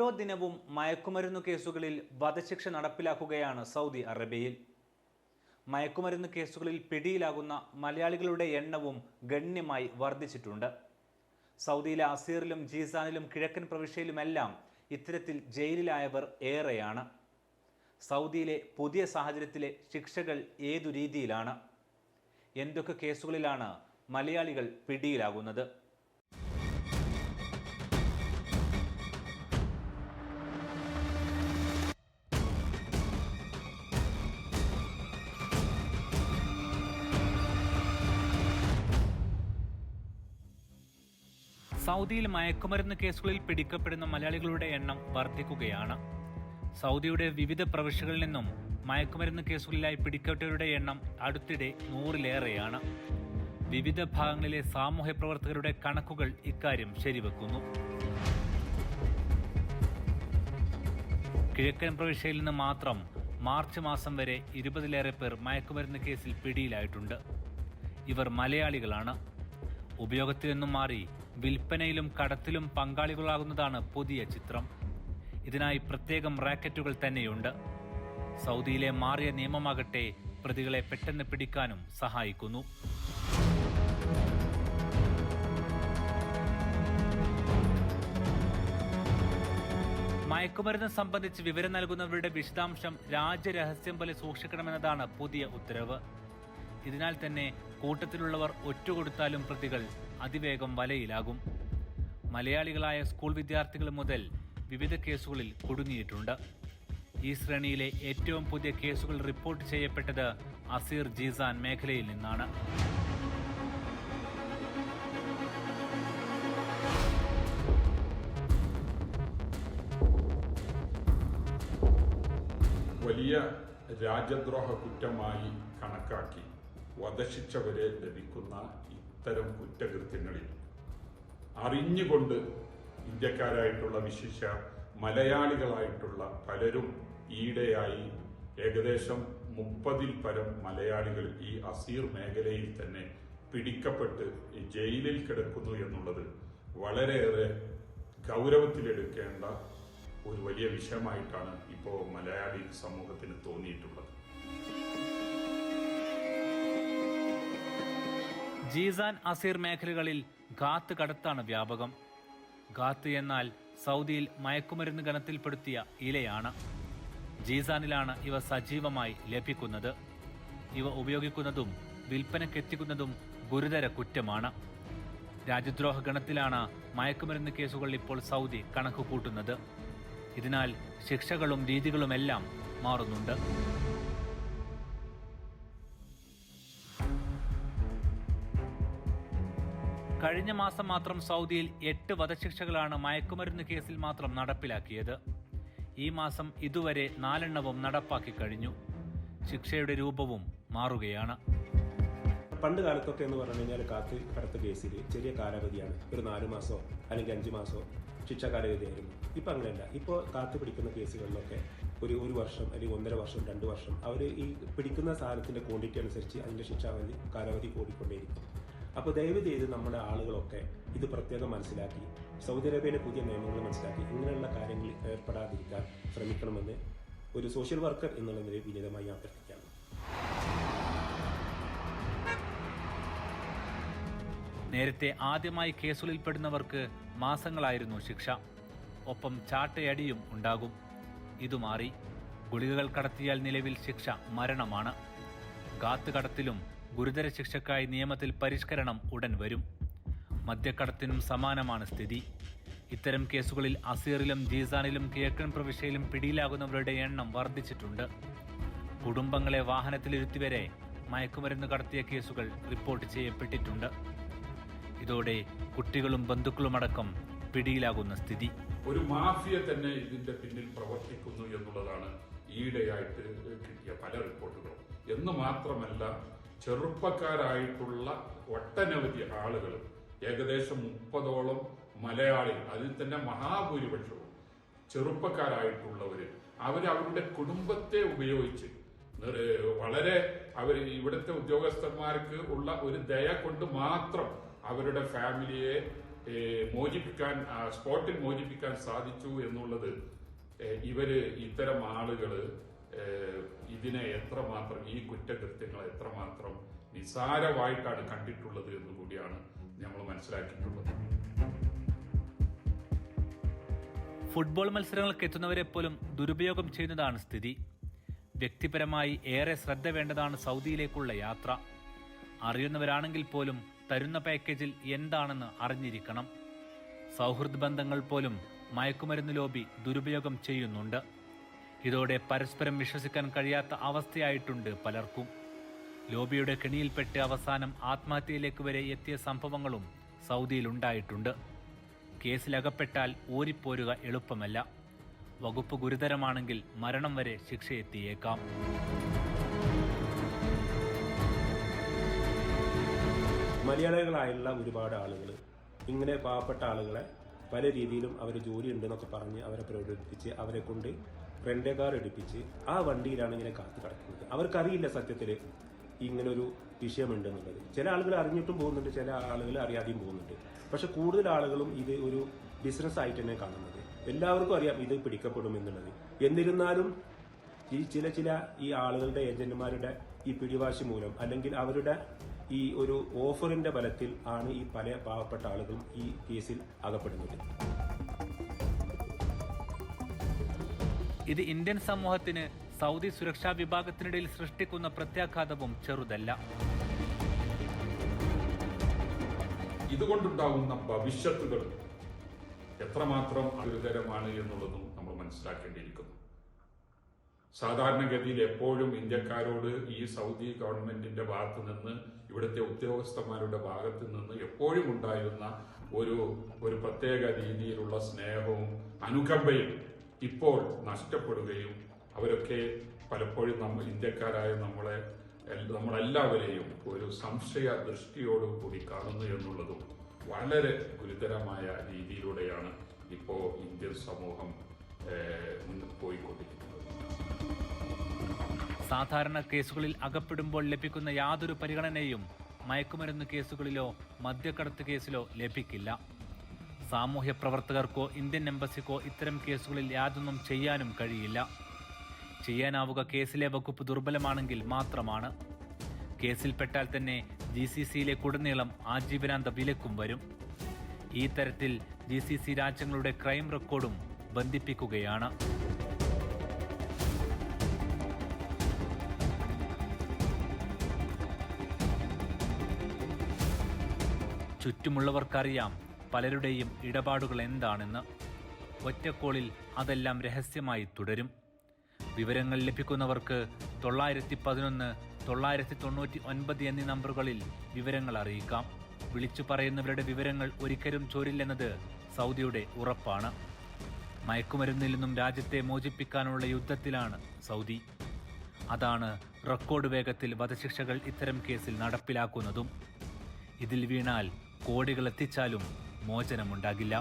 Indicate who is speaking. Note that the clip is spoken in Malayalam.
Speaker 1: ഓരോ ദിനവും മയക്കുമരുന്നു കേസുകളിൽ വധശിക്ഷ നടപ്പിലാക്കുകയാണ് സൗദി അറേബ്യയിൽ. മയക്കുമരുന്ന് കേസുകളിൽ പിടിയിലാകുന്ന മലയാളികളുടെ എണ്ണവും ഗണ്യമായി വർദ്ധിച്ചിട്ടുണ്ട്. സൗദിയിലെ അസീറിലും ജീസാനിലും കിഴക്കൻ പ്രവിശ്യയിലുമെല്ലാം ഇത്തരത്തിൽ ജയിലിലായവർ ഏറെയാണ്. സൗദിയിലെ പുതിയ സാഹചര്യത്തിലെ ശിക്ഷകൾ ഏതു രീതിയിലാണ്? എന്തൊക്കെ കേസുകളിലാണ് മലയാളികൾ പിടിയിലാകുന്നത്? സൗദിയിൽ മയക്കുമരുന്ന് കേസുകളിൽ പിടിക്കപ്പെടുന്ന മലയാളികളുടെ എണ്ണം വർദ്ധിക്കുകയാണ്. സൗദിയുടെ വിവിധ പ്രവിശ്യകളിൽ നിന്നും മയക്കുമരുന്ന് കേസുകളിലായി പിടിക്കപ്പെട്ടവരുടെ എണ്ണം അടുത്തിടെ 100-ലേറെയാണ്. വിവിധ ഭാഗങ്ങളിലെ സാമൂഹ്യ പ്രവർത്തകരുടെ കണക്കുകൾ ഇക്കാര്യം ശരിവെക്കുന്നു. കിഴക്കൻ പ്രവിശ്യയിൽ നിന്ന് മാത്രം മാർച്ച് മാസം വരെ 20-ലേറെ പേർ മയക്കുമരുന്ന് കേസിൽ പിടിയിലായിട്ടുണ്ട്. ഇവർ മലയാളികളാണ്. ഉപയോഗത്തിൽ നിന്നും മാറി വിൽപ്പനയിലും കടത്തിലും പങ്കാളികളാകുന്നതാണ് പുതിയ ചിത്രം. ഇതിനായി പ്രത്യേകം റാക്കറ്റുകൾ തന്നെയുണ്ട്. സൗദിയിലെ മാറിയ നിയമമാകട്ടെ പ്രതികളെ പെട്ടെന്ന് പിടിക്കാനും സഹായിക്കുന്നു. മയക്കുമരുന്ന് സംബന്ധിച്ച് വിവരം നൽകുന്നവരുടെ വിശദാംശം രാജ്യരഹസ്യം പോലെ സൂക്ഷിക്കണമെന്നതാണ് പുതിയ ഉത്തരവ്. ഇതിനാൽ തന്നെ കൂട്ടത്തിലുള്ളവർ ഒറ്റുകൊടുത്താലും പ്രതികൾ അതിവേഗം വലയിലാകും. മലയാളികളായ സ്കൂൾ വിദ്യാർത്ഥികൾ മുതൽ വിവിധ കേസുകളിൽ കുടുങ്ങിയിട്ടുണ്ട്. ഈ ശ്രേണിയിലെ ഏറ്റവും പുതിയ കേസുകൾ റിപ്പോർട്ട് ചെയ്യപ്പെട്ടത് അസീർ ജീസാൻ മേഖലയിൽ നിന്നാണ്.
Speaker 2: വലിയ രാജ്യദ്രോഹ കുറ്റമായി കണക്കാക്കി വധശിക്ഷ വരെ ലഭിക്കുന്ന ഇത്തരം കുറ്റകൃത്യങ്ങളിൽ അറിഞ്ഞുകൊണ്ട് ഇന്ത്യക്കാരായിട്ടുള്ള വിശിഷ്യ മലയാളികളായിട്ടുള്ള പലരും ഈയിടെയായി ഏകദേശം 30-ൽ പരം മലയാളികൾ ഈ അസീർ മേഖലയിൽ തന്നെ പിടിക്കപ്പെട്ട് ജയിലിൽ കിടക്കുന്നു എന്നുള്ളത് വളരെയേറെ ഗൗരവത്തിലെടുക്കേണ്ട ഒരു വലിയ വിഷയമായിട്ടാണ് ഇപ്പോൾ മലയാളി സമൂഹത്തിന് തോന്നിയിട്ടുള്ളത്.
Speaker 1: ജീസാൻ അസീർ മേഖലകളിൽ ഗാത്ത് കടത്താണ് വ്യാപകം. ഗാത്ത് എന്നാൽ സൗദിയിൽ മയക്കുമരുന്ന് ഗണത്തിൽപ്പെടുത്തിയ ഇലയാണ്. ജീസാനിലാണ് ഇവ സജീവമായി ലഭിക്കുന്നത്. ഇവ ഉപയോഗിക്കുന്നതും വിൽപ്പനക്കെത്തിക്കുന്നതും ഗുരുതര കുറ്റമാണ്. രാജ്യദ്രോഹ ഗണത്തിലാണ് മയക്കുമരുന്ന് കേസുകൾ ഇപ്പോൾ സൗദി കണക്ക് കൂട്ടുന്നത്. ഇതിനാൽ ശിക്ഷകളും രീതികളുമെല്ലാം മാറുന്നുണ്ട്. കഴിഞ്ഞ മാസം മാത്രം സൗദിയിൽ 8 വധശിക്ഷകളാണ് മയക്കുമരുന്ന് കേസിൽ മാത്രം നടപ്പിലാക്കിയത്. ഈ മാസം ഇതുവരെ 4 നടപ്പാക്കി കഴിഞ്ഞു. ശിക്ഷയുടെ രൂപവും മാറുകയാണ്.
Speaker 3: പണ്ട് കാലത്തൊക്കെ എന്ന് പറഞ്ഞു കഴിഞ്ഞാൽ കാത്ത് കടത്ത കേസിൽ ചെറിയ കാലാവധിയാണ്. ഒരു 4 മാസമോ അല്ലെങ്കിൽ 5 മാസമോ ശിക്ഷാ കാലാവധിയായിരുന്നു. ഇപ്പം അങ്ങനെയല്ല. ഇപ്പോൾ കാത്ത് പിടിക്കുന്ന കേസുകളിലൊക്കെ ഒരു വർഷം അല്ലെങ്കിൽ 1.5 വർഷം 2 വർഷം അവർ ഈ പിടിക്കുന്ന സാധനത്തിന്റെ ക്വാണ്ടിറ്റി അനുസരിച്ച് അതിന്റെ ശിക്ഷാവധി കാലാവധി കൂടിക്കൊണ്ടേയിരിക്കും. അപ്പോൾ ദയവ് ചെയ്ത് നമ്മുടെ ആളുകളൊക്കെ ഇത് പ്രത്യേകം മനസ്സിലാക്കി സൗദി അറേബ്യയിലെ പുതിയ നിയമങ്ങൾ മനസ്സിലാക്കി ഇങ്ങനെയുള്ള കാര്യങ്ങളിൽ ഏർപ്പെടാതിരിക്കാൻ ശ്രമിക്കണമെന്ന് ഒരു സോഷ്യൽ വർക്കർ എന്നുള്ള നിലയിൽ വിനീതമായി അഭ്യർത്ഥിക്കുകയാണ്.
Speaker 1: നേരത്തെ ആദ്യമായി കേസുകളിൽപ്പെടുന്നവർക്ക് മാസങ്ങളായിരുന്നു ശിക്ഷ. ഒപ്പം ചാട്ടയടിയും ഉണ്ടാകും. ഇതു മാറി. ഗുളികകൾ കടത്തിയാൽ നിലവിൽ ശിക്ഷ മരണമാണ്. ഗാത്ത് കടത്തിലും ഗുരുതര ശിക്ഷക്കായി നിയമത്തിൽ പരിഷ്കരണം ഉടൻ വരും. മദ്യക്കടത്തിനും സമാനമാണ് സ്ഥിതി. ഇത്തരം കേസുകളിൽ അസീറിലും ജീസാനിലും കിഴക്കൻ പ്രവിശ്യയിലും പിടിയിലാകുന്നവരുടെ എണ്ണം വർദ്ധിച്ചിട്ടുണ്ട്. കുടുംബങ്ങളെ വാഹനത്തിലിരുത്തിവരെ മയക്കുമരുന്ന് കടത്തിയ കേസുകൾ റിപ്പോർട്ട് ചെയ്യപ്പെട്ടിട്ടുണ്ട്. ഇതോടെ കുട്ടികളും ബന്ധുക്കളുമടക്കം പിടിയിലാകുന്ന സ്ഥിതി.
Speaker 2: ഒരു മാഫിയ തന്നെ ഇതിന്റെ പിന്നിൽ പ്രവർത്തിക്കുന്നു എന്നുള്ളതാണ് ഈയിടെയായിട്ട് കിട്ടിയ പല റിപ്പോർട്ടുകളും. എന്ന് മാത്രമല്ല, ചെറുപ്പക്കാരായിട്ടുള്ള ഒട്ടനവധി ആളുകൾ, ഏകദേശം 30ഓളം മലയാളികൾ, അതിൽ തന്നെ മഹാഭൂരിപക്ഷവും ചെറുപ്പക്കാരായിട്ടുള്ളവര്, അവരുടെ കുടുംബത്തെ ഉപയോഗിച്ച് വളരെ ഇവിടുത്തെ ഉദ്യോഗസ്ഥന്മാർക്ക് ഉള്ള ഒരു ദയ കൊണ്ട് മാത്രം അവരുടെ ഫാമിലിയെ സ്പോട്ടിൽ മോചിപ്പിക്കാൻ സാധിച്ചു എന്നുള്ളത് ഇത്തരം ആളുകൾ ഇതിനെ എത്രമാത്രം, ഈ കുറ്റകൃത്യങ്ങളെ എത്രമാത്രം നിസാരമായിട്ടാണ് കണ്ടിട്ടുള്ളത് എന്നുകൂടിയാണ് നമ്മൾ മനസ്സിലാക്കിയിട്ടുള്ളത്.
Speaker 1: ഫുട്ബോൾ മത്സരങ്ങൾക്ക് എത്തുന്നവരെ പോലും ദുരുപയോഗം ചെയ്യുന്നതാണ് സ്ഥിതി. വ്യക്തിപരമായി ഏറെ ശ്രദ്ധ വേണ്ടതാണ് സൗദിയിലേക്കുള്ള യാത്ര. അറിയുന്നവരാണെങ്കിൽ പോലും തരുന്ന പാക്കേജിൽ എന്താണെന്ന് അറിഞ്ഞിരിക്കണം. സൗഹൃദ ബന്ധങ്ങൾ പോലും മയക്കുമരുന്ന് ലോബി ദുരുപയോഗം ചെയ്യുന്നുണ്ട്. ഇതോടെ പരസ്പരം വിശ്വസിക്കാൻ കഴിയാത്ത അവസ്ഥയായിട്ടുണ്ട് പലർക്കും. ലോബിയുടെ കെണിയിൽപ്പെട്ട് അവസാനം ആത്മഹത്യയിലേക്ക് വരെ എത്തിയ സംഭവങ്ങളും സൗദിയിലുണ്ടായിട്ടുണ്ട്. കേസിലകപ്പെട്ടാൽ ഊരിപ്പോരുക എളുപ്പമല്ല. വകുപ്പ് ഗുരുതരമാണെങ്കിൽ മരണം വരെ ശിക്ഷയെത്തിയേക്കാം.
Speaker 3: മലയാളികളായുള്ള ഒരുപാട് ആളുകൾ ഇങ്ങനെ പാവപ്പെട്ട ആളുകളെ പല രീതിയിലും അവർ ജോലി ഉണ്ടെന്നൊക്കെ പറഞ്ഞ് അവരെ പ്രകടിപ്പിച്ച് അവരെ കൊണ്ട് റെന്റ് കാർ എടുപ്പിച്ച് ആ വണ്ടിയിലാണ് ഇങ്ങനെ കാത്തു കിടക്കുന്നത്. അവർക്കറിയില്ല സത്യത്തിൽ ഇങ്ങനൊരു വിഷയമുണ്ടെന്നുള്ളത്. ചില ആളുകൾ അറിഞ്ഞിട്ടും പോകുന്നുണ്ട്, ചില ആളുകൾ അറിയാതെയും പോകുന്നുണ്ട്. പക്ഷെ കൂടുതൽ ആളുകളും ഇത് ഒരു ബിസിനസ് ആയിട്ട് തന്നെ കാണുന്നത്. എല്ലാവർക്കും അറിയാം ഇത് പിടിക്കപ്പെടും എന്നുള്ളത്. എന്നിരുന്നാലും ഈ ആളുകളുടെ ഏജന്റുമാരുടെ ഈ പിടിവാശി മൂലം അല്ലെങ്കിൽ അവരുടെ ഈ ഒരു ഓഫറിന്റെ ബലത്തിൽ ആണ് ഈ പല പാവപ്പെട്ട ആളുകളും ഈ കേസിൽ അകപ്പെടുന്നത്.
Speaker 1: ഇത് ഇന്ത്യൻ സമൂഹത്തിന് സൗദി സുരക്ഷാ വിഭാഗത്തിനിടയിൽ സൃഷ്ടിക്കുന്ന പ്രത്യാഘാതവും ചെറുതല്ല.
Speaker 2: ഇതുകൊണ്ടുണ്ടാകുന്ന ഭവിഷ്യത്തുകൾ എത്രമാത്രം ഗുരുതരമാണ് എന്നുള്ളതും നമ്മൾ മനസ്സിലാക്കേണ്ടിയിരിക്കുന്നു. സാധാരണഗതിയിൽ എപ്പോഴും ഇന്ത്യക്കാരോട് ഈ സൗദി ഗവൺമെന്റിന്റെ ഭാഗത്തു നിന്ന്, ഇവിടുത്തെ ഉദ്യോഗസ്ഥന്മാരുടെ ഭാഗത്തു നിന്ന് എപ്പോഴും ഉണ്ടായിരുന്ന ഒരു പ്രത്യേക രീതിയിലുള്ള സ്നേഹവും അനുകമ്പയും ഇപ്പോൾ നഷ്ടപ്പെടുകയും അവരൊക്കെ പലപ്പോഴും ഇന്ത്യക്കാരായ നമ്മളെല്ലാവരെയും ഒരു സംശയ ദൃഷ്ടിയോടുകൂടി കാണുന്നു എന്നുള്ളതും വളരെ ഗുരുതരമായ രീതിയിലൂടെയാണ് ഇപ്പോൾ ഇന്ത്യൻ സമൂഹം മുന്നോട്ട് പോയിക്കൊണ്ടിരിക്കുന്നത്.
Speaker 1: സാധാരണ കേസുകളിൽ അകപ്പെടുമ്പോൾ ലഭിക്കുന്ന യാതൊരു പരിഗണനയും മയക്കുമരുന്ന് കേസുകളിലോ മദ്യക്കടത്ത് കേസിലോ ലഭിക്കില്ല. സാമൂഹ്യ പ്രവർത്തകർക്കോ ഇന്ത്യൻ എംബസിക്കോ ഇത്തരം കേസുകളിൽ യാതൊന്നും ചെയ്യാനും കഴിയില്ല. ചെയ്യാനാവുക കേസിലെ വകുപ്പ് ദുർബലമാണെങ്കിൽ മാത്രമാണ്. കേസിൽപ്പെട്ടാൽ തന്നെ GCCയിലേക്കുടനീളം ആജീവനാന്ത വിലക്കും വരും. ഈ തരത്തിൽ GCC രാജ്യങ്ങളുടെ ക്രൈം റെക്കോർഡും ബന്ധിപ്പിക്കുകയാണ്. ചുറ്റുമുള്ളവർക്കറിയാം പലരുടെയും ഇടപാടുകൾ എന്താണെന്ന്. ഒറ്റക്കോളിൽ അതെല്ലാം രഹസ്യമായി തുടരും. വിവരങ്ങൾ ലഭിക്കുന്നവർക്ക് 911, 999 എന്നീ നമ്പറുകളിൽ വിവരങ്ങൾ അറിയിക്കാം. വിളിച്ചു പറയുന്നവരുടെ വിവരങ്ങൾ ഒരിക്കലും ചോരില്ലെന്നത് സൗദിയുടെ ഉറപ്പാണ്. മയക്കുമരുന്നിൽ നിന്നും രാജ്യത്തെ മോചിപ്പിക്കാനുള്ള യുദ്ധത്തിലാണ് സൗദി. അതാണ് റെക്കോർഡ് വേഗത്തിൽ വധശിക്ഷകൾ ഇത്തരം കേസിൽ നടപ്പിലാക്കുന്നതും. ഇതിൽ വീണാൽ കോടികൾ എത്തിച്ചാലും മോചനമുണ്ടാകില്ല.